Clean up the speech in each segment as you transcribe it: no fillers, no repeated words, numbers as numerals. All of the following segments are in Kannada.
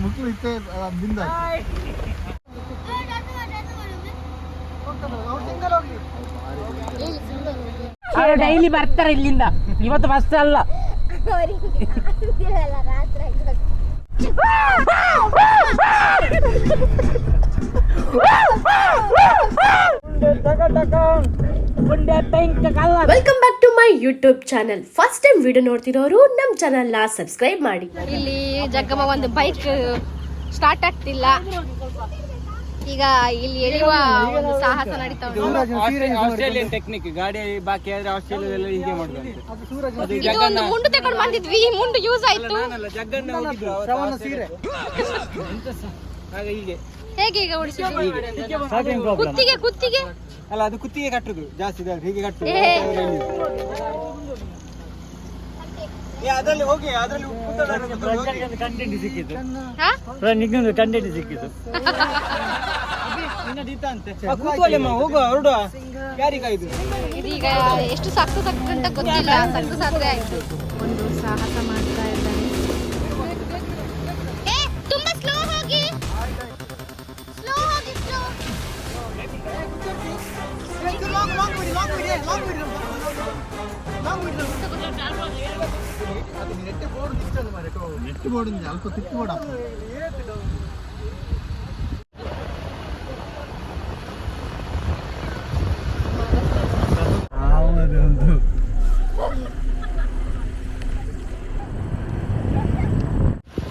ಮಕ್ಕಳು ಇತ್ತೆ ಬಿಂದ ಡೈಲಿ ಬರ್ತಾರೆ ಇಲ್ಲಿಂದ, ಇವತ್ತು ಫಸ್ಟ್ ಅಲ್ಲ. Welcome back to my YouTube channel. First time video ನೋಡ್ತಿರೋರು ನಮ್ಮ ಚಾನಲ್ ನ ಸಬ್ಸ್ಕ್ರೈಬ್ ಮಾಡಿ. ಇಲ್ಲಿ ಜಗ್ಗಮ್ಮ ಒಂದು ಬೈಕ್ ಸ್ಟಾರ್ಟ್ ಆಗ್ತಿಲ್ಲ. ಈಗ ಇಲ್ಲಿ ಎಳೆಯುವ ಒಂದು ಸಾಹಸ ನಡೀತಾ ಉಂಟು. ಆಸ್ಟ್ರೇಲಿಯನ್ ಟೆಕ್ನಿಕ್, ಗಾಡಿ ಬಾಕಿ ಆದ್ರೆ ಆಸ್ಟ್ರೇಲಿಯಾದಲ್ಲಿ ಹೀಗೆ ಮಾಡುದು. ಇದು ಒಂದು ಮುಂಡು ತಗೊಂಡು ಬಂದಿದ್ವಿ, ಮುಂಡು ಯೂಸ್ ಆಯ್ತು. ಜಗ್ಗಣ್ಣ ಹೋಗಿದ್ರು ಹಾಗೆ ಹೀಗೆ ಹೇಗೆ ಈಗ ಓಡಿಸಿದ್ವಿ? ಕುತ್ತಿಗೆ ಅಲ್ಲ, ಅದು ಕುತ್ತಿಗೆ ಕಟ್ಟುದು ಜಾಸ್ತಿ ಹೀಗೆ ಕಟ್ಟುದು. ಅದರಲ್ಲಿ ಹೋಗಿ ಅದರಲ್ಲಿ ಕಂಟೆಂಟ್ ಸಿಕ್ಕಿದ್ದು, ಕಂಟೆಂಟ್ ಸಿಕ್ಕಿದ್ದು. ಹೋಗುವ ಹೊರಡುವ, ಯಾರಿಗಾಯ್ತು ಇದೀಗ ಎಷ್ಟು ಸಕ್ಸಸ್ ಆಗ್ತದೆ ಅಂತ ಗೊತ್ತಿಲ್ಲ. ಸಕ್ಸಸ್ ಆದ್ರೆ ಆಯ್ತು. ಒಂದು ಸಾಹಸ ಮಾಡ್ತಾ ಇದ್ದಾರೆ. ತುಂಬಾ ಸ್ಲೋ ಹೋಗಿ, ಸ್ಲೋ ಹೋಗಿ, ಸ್ಲೋ. ನೆಟ್ ಬೋರ್ಡ್ ಅಲ್ಪ ತಿಪ್ಪು ಬೋರ್ಡ್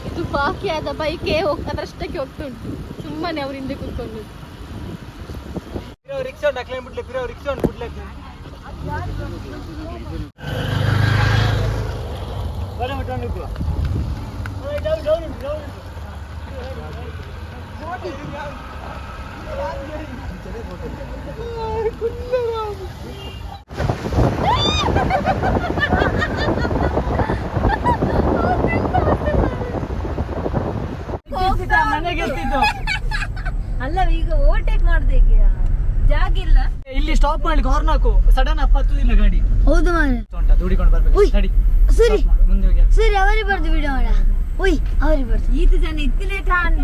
ಇದು ಬಾಕಿ ಆದ ಬೈಕೆ ಅದರಷ್ಟಕ್ಕೆ ಹೋಗ್ತುಂಟು. ಸುಮ್ಮನೆ ಅವ್ರ ಹಿಂದೆ ಕೂತ್ಕೊಂಡು ರಿಕ್ಷಾ ಡಕ್ಲೇ ಬಿಡ್ಲೆ, ರಿಕ್ಷಾ ಬಿಡ್ಲಿಕ್ಕೆ ಅಲ್ಲ, ಈಗ ಓವರ್ಟೇಕ್ ಮಾಡ್ದೆ, ಜಾಗ ಇಲ್ಲ. ಇಲ್ಲಿ ಸ್ಟಾಪ್ ಮಾಡ್ಲಿಕ್ಕೆ ಹಾರ್ನ್ ಹಾಕು, ಸಡನ್ ಅಪ್ ಹತ್ತುದಿಲ್ಲ ಗಾಡಿ. ಹೌದು ಮಾರೆ, ದೂಡಿಕೊಂಡು ಬರ್ಬೇಕು. ಸರಿ ಸರಿ ಮುಂದೆ ಹೋಗಿ. ಸರಿ, ಅವರಿಗೆ ಬರ್ದು ವಿಡಿಯೋ ಮಾಡ. ಒಯ್ ಅವರಿಗೆ ಬರ್ದು ಈತ ಜನ ಇತ್ತಿನೇ ಠಾನ್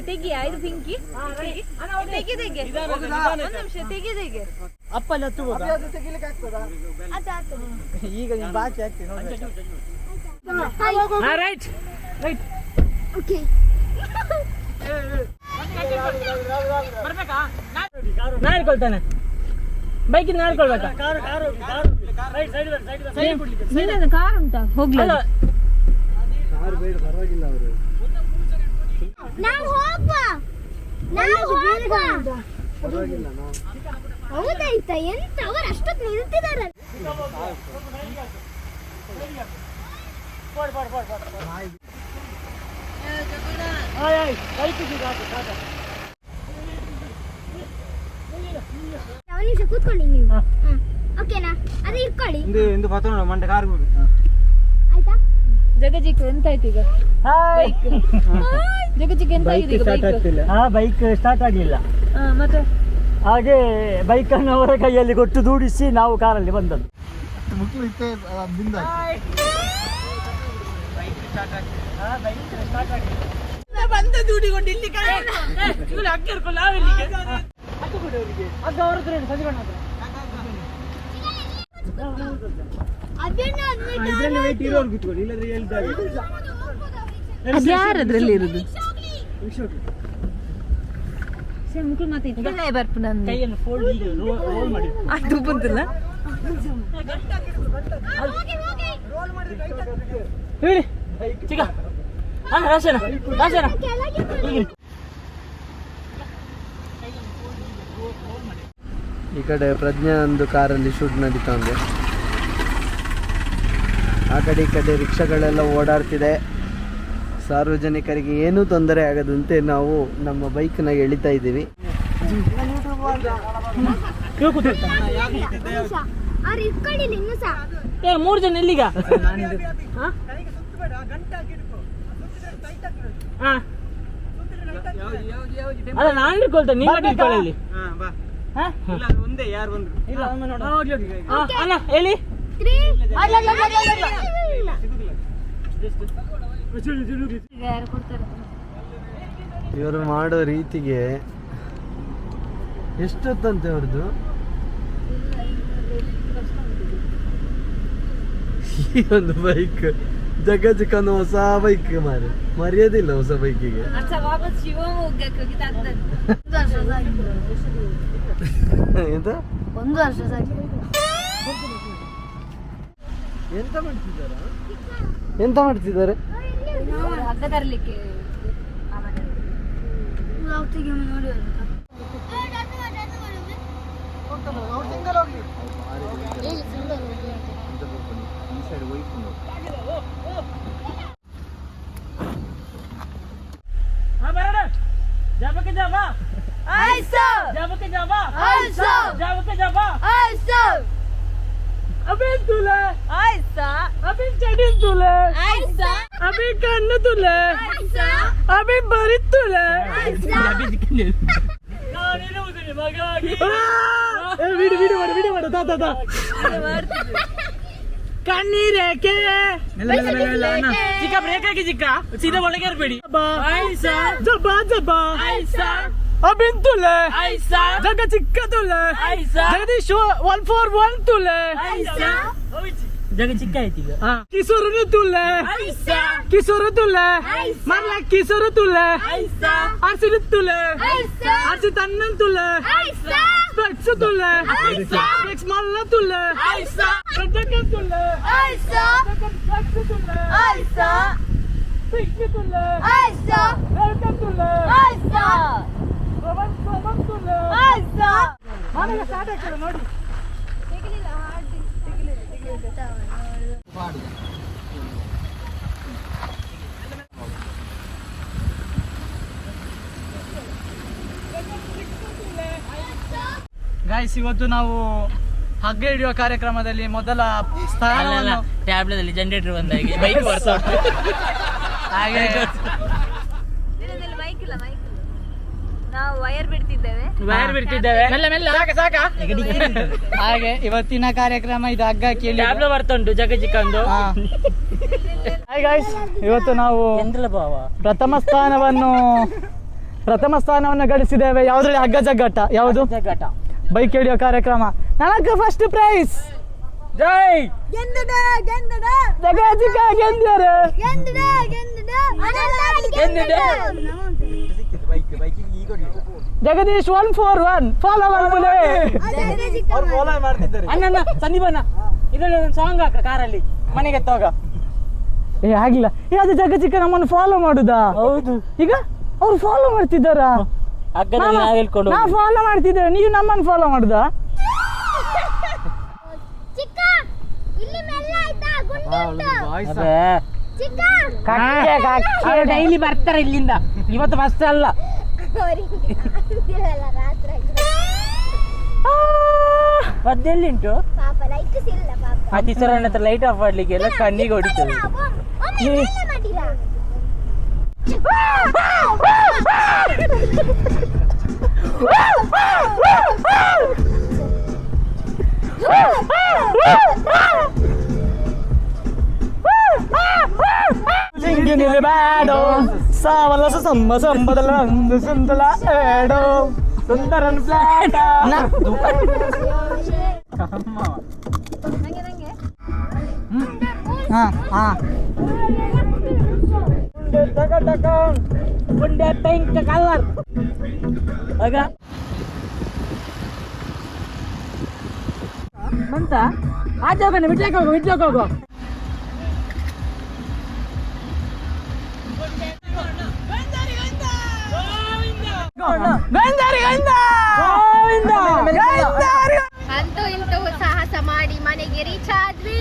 ತೆಗಿ. ಆಯ್ತು ಪಿಂಕಿ, ತೆಗಿ ಒಂದು ನಿಮಿಷ, ತೆಗಿ. ಅಪ್ಪಲ್ಲಿ ಹತ್ತುಬೋದಾ? ಈಗ ನೀನು ಬಾಕಿ ಆಗ್ತೀನಿ ನೋಡಿ. Right right, okay. ಬರ್ಬೇಕಾ? ನಾ ಹೇಳ್ಕೊಳ್ತಾನೆ, ಬೈಕ್ ನಾ ಹೇಳ್ಕೊಳ್ಬೇಕಾ? ಕಾರ್ ಉಂಟಾ? ಹೋಗ್ಲಿ, ಪರವಾಗಿಲ್ಲ ಅವರು. ನಾವು ಹೋಗ್ವಾ, ಪರವಾಗಿಲ್ಲ. ಹೌದಾಯ್ತಾ? ಎಂತ ಅವರು ಅಷ್ಟೊತ್ತು ನಿಲ್ತಿದ್ದಾರೆ. ನಿಮಿಷ ಕೂತ್ಕೊಳ್ಳಿ ನೀವು. ಓಕೆನಾ? ಅದೇ ಇಟ್ಕೊಳ್ಳಿ. ಮಂಡೆ ಕಾರ್ ಆಯ್ತಾ? ಜಗಜಿಕ್ ಎಂತ ಆಯ್ತು ಈಗ? ಜಗಜಿಕ್ ಎಂತ ಆಗಿದೆ ಈಗ? ಬೈಕ್ ಸ್ಟಾರ್ಟ್ ಆಗಲಿಲ್ಲ. ಮತ್ತೆ ಹಾಗೆ ಬೈಕ್ ಅನ್ನು ಅವರ ಕೈಯಲ್ಲಿ ಕೊಟ್ಟು ದೂಡಿಸಿ ನಾವು ಕಾರಲ್ಲಿ ಬಂದದ್ದು. ಮಕ್ಕಳು ಇತ್ತೆ ಬಿಂದ ಬಂದ ದೂಡಿಕೊಂಡು ಇಲ್ಲಿ ಅಕ್ಕಿರ್ಕೊಂಡು ನಾವಿಲ್ಲಿಗೆ ಅಕ್ಕ ಅವ್ರ ಹತ್ರ ಸಂಜೆ ಯಾರದ್ರಲ್ಲಿ ಇರುದು? ಬರ್ಪು ನಂದು ಕೈಯನ್ನು ಫೋಲ್ಡ್ ರೋಲ್ ಮಾಡಿ ಅದು ಬಂದಿಲ್ಲ. ಹೇಳಿ ಚಿಕ್ಕ ರಾಶನ ಈ ಕಡೆ ಪ್ರಜ್ಞಾ ಒಂದು ಕಾರಲ್ಲಿ ಶೂಟ್ ನಡೀತಾ ಇದೆ. ಆ ಕಡೆ ಈ ಕಡೆ ರಿಕ್ಷಾಗಳೆಲ್ಲ ಓಡಾಡ್ತಿದೆ. ಸಾರ್ವಜನಿಕರಿಗೆ ಏನೂ ತೊಂದರೆ ಆಗದಂತೆ ನಾವು ನಮ್ಮ ಬೈಕ್ನ ಎಳಿತಾ ಇದ್ದೀವಿ. ಮೂರು ಜನ ಎಲ್ಲಿಗ? ಅಲ್ಲ, ನಾನು ಇಟ್ಕೊಳ್ತೇನೆ, ನೀವು ಇಟ್ಕೊಳ್ಳಿ. ಒಂದೇ ಯಾರು ಬಂದ್ರು ಇಲ್ಲ ಒಮ್ಮೆ ನೋಡು. ಹೋಗ್ಲಿ ಹೋಗ್ಲಿ. ಅಣ್ಣ ಹೇಳಿ ಯಾರು ಕೊಡ್ತಾರೆ ಇವರು ಮಾಡೋ ರೀತಿಗೆ ಎಷ್ಟೊತ್ತಂತೆ ಅವ್ರದ್ದು. ಈ ಒಂದು ಬೈಕ್ ಜಗಜಿಕನ್ನು ಹೊಸ ಬೈಕ್ ಮರ್ಯಾದಿಲ್ಲ ಹೊಸ ಬೈಕಿಗೆ. ಎಂತ 1 ವರ್ಷ ಸಾಕು ಎಂತ ಮಾಡ್ತಿದ್ದಾರೆ ಹಗ್ಗ ತರಲಿಕ್ಕೆ ನೋಡಿ अबे तुले ऐसा अबे चढ़ी तुले ऐसा अबे कन्न तुले ऐसा अबे बरी तुले ऐसा ನಾನಿರುವುದಿಲ್ಲ ಮಗಾಗಿ ವಿಡಿಯೋ ಮಾಡು ತಾ ಕಣ್ಣೀರೇಕೆ ಚಿಕ್ಕ ಬ್ರೇಕ್ ಹಾಕಿ ಚಿಕ್ಕ ಸೀದಾ ಒಳಗೆ ಇರಬೇಡಿ ಐಸಾ ಜಬಾ ಜಬಾ ಐಸಾ ಅಬಿನ್ ತುಲೆ ಐಸಾ ಜಗ ಚಿಕ್ಕ ತುಲೆ ಐಸಾ ಜಗದೀಶ್ 141 ತುಲೆ ಐಸಾ ಜಗ ಚಿಕ್ಕ ಐತಿ ಈಗ ಕಿಶೋರನು ತುಲೆ ಐಸಾ ಕಿಶೋರ ತುಲೆ ಮರ್ಲ ಕಿಶೋರ ತುಲೆ ಐಸಾ ಆರ್ಸಿನ ತುಲೆ ಐಸಾ ಆರ್ಸಿ ತನ್ನನ್ ತುಲೆ ಐಸಾ ಸ್ಪೆಕ್ಸ್ ತುಲೆ ಐಸಾ ಸ್ಪೆಕ್ಸ್ ಮಲ್ಲ ತುಲೆ ಐಸಾ ಜಗ ತುಲೆ ಐಸಾ ಸ್ಪೆಕ್ಸ್ ತುಲೆ ಐಸಾ ಸ್ಪೆಕ್ಸ್ ತುಲೆ ಐಸಾ ವೆಲ್ಕಮ್ ತುಲೆ ಐಸಾ ಪ್ರವನ್ ತುಲೆ ಐಸಾ ಮನೆಗೆ ಸ್ಟಾರ್ಟ್ ಆಗ್ತದೆ ನೋಡಿ ತೆಗಿಲಿಲ್ಲ ಹಾರ್ಡ್ ತೆಗಿಲಿಲ್ಲ ಮಾಡಿ ಗಾಯ್ಸ್ ಇವತ್ತು ನಾವು ಹಗ್ಗ ಹಿಡಿಯುವ ಕಾರ್ಯಕ್ರಮದಲ್ಲಿ ಮೊದಲ ಸ್ಥಾನವನ್ನು ಟ್ಯಾಬ್ಲೆಟ್ ಅಲ್ಲಿ ಜನರೇಟರ್ ಬಂದಾಗಿ ಬೈಕ್ ಬರ್ಸೋದು ಹಾಗೆ ನಾವು ವೈರ್ ಬಿಡ್ತಿದ್ದೇವೆ ಮೆಲ್ಲ ಮೆಲ್ಲ ಸಾಕ ಹಾಗೆ ಇವತ್ತಿನ ಕಾರ್ಯಕ್ರಮ ಇದು ಹಗ್ಗ ಕೇಳಿ ಟ್ಯಾಬ್ಲೆಟ್ ಬರ್ತುಂಟು ಜಗ ಚಿಕ್ಕಂದು ಹಾಯ್ ಗಾಯ್ಸ್ ಇವತ್ತು ನಾವು ಎಂದ್ಲ ಭಾವ ಪ್ರಥಮ ಸ್ಥಾನವನ್ನು ಗಳಿಸಿದ್ದೇವೆ ಯಾವ್ದ್ರಲ್ಲಿ ಹಗ್ಗ ಜಗ್ಗಾಟ ಯಾವುದು ಜಗ್ಗಾಟ ಬೈಕ್ ಹಿಡಿಯೋ ಕಾರ್ಯಕ್ರಮ ನನಗೆ ಫಸ್ಟ್ ಪ್ರೈಸ್ ಜೈ ಜಗ ಚಿಕ್ಕ ಗೆಂದ್ಯಾರೆ ಜಗದೀಶ್ 141 ಫಾಲೋ ಮಾಡ್ತಿದ್ದಾರೆ ಅಣ್ಣ ಸಂದೀಪಣ್ಣ ಇದರಲ್ಲಿ ಒಂದು ಸಾಂಗ್ ಹಾಕ ಕಾರಲ್ಲಿ ಮನೆಗೆ ತೋಗ ಏ ಆಗಿಲ್ಲ ಅದು ಜಗ ಚಿಕ್ಕ ನಮ್ಮನ್ನು ಫಾಲೋ ಮಾಡುದಾ ಹೌದು ಈಗ ಅವ್ರು ಫಾಲೋ ಮಾಡ್ತಿದ್ದಾರಾ ಹಗ್ಗದಲ್ಲಿ ನಾವು ಹೇಳ್ಕೊಂಡು ನಾ ಫಾಲೋ ಮಾಡ್ತಿದ್ದೇವೆ ನೀವು ನಮ್ಮನ್ನು ಫಾಲೋ ಮಾಡುದಾ ಡೈಲಿ ಬರ್ತಾರೆ ಇಲ್ಲಿಂದ ಇವತ್ತು ಫಸ್ಟ್ ಅಲ್ಲ ಮದ್ದೆಲ್ಲಿಂಟು ಆ ಕಿಶೋರಣ್ಣ ಹತ್ರ ಲೈಟ್ ಆಫ್ ಮಾಡ್ಲಿಕ್ಕೆ ಎಲ್ಲ ಕಣ್ಣಿಗೆ ಹೊಡಿತದೆ ಸಿಂಗಿನಿಲಿ ಬ್ಯಾಡೋ ಸಾವಲ ಸಂಬದಲ ಒಂದು ಸುಂದರ ಏಡೋ ಸುಂದರನ್ ಫ್ಲಾಟ ಗುಂಡೆ ಪಿಂಕ್ ಕಲರ್ ಆಗ ಮಂತ ಆಚೆ ಹೋಗೋಣ ಬಿಡ್ಲಕ್ಕೆ ಹೋಗು ಅಂತೂ ಇಂತೂ ಸಾಹಸ ಮಾಡಿ ಮನೆಗೆ ರೀಚ್ ಆದ್ವಿ.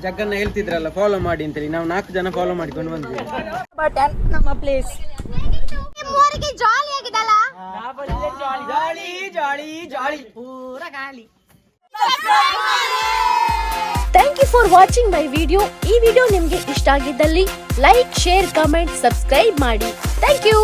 ಜಗ್ಗನ್ನ ಹೇಳ್ತಿದ್ರಲ್ಲ ಫಾಲೋ ಮಾಡಿ ಅಂತೇಳಿ, ನಾವು 4 ಜನ ಫಾಲೋ ಮಾಡಿಕೊಂಡು ಬಂದ್ವಿ. ನಮ್ಮ ಪ್ಲೇಸ್ ಜಾಲಿ ಆಗಿದಲ್ಲ. Thank you for watching my video. ಈ ವಿಡಿಯೋ ನಿಮ್ಗೆ ಇಷ್ಟ ಆಗಿದ್ದಲ್ಲಿ ಲೈಕ್, ಶೇರ್, ಕಮೆಂಟ್, ಸಬ್ಸ್ಕ್ರೈಬ್ ಮಾಡಿ. Thank you.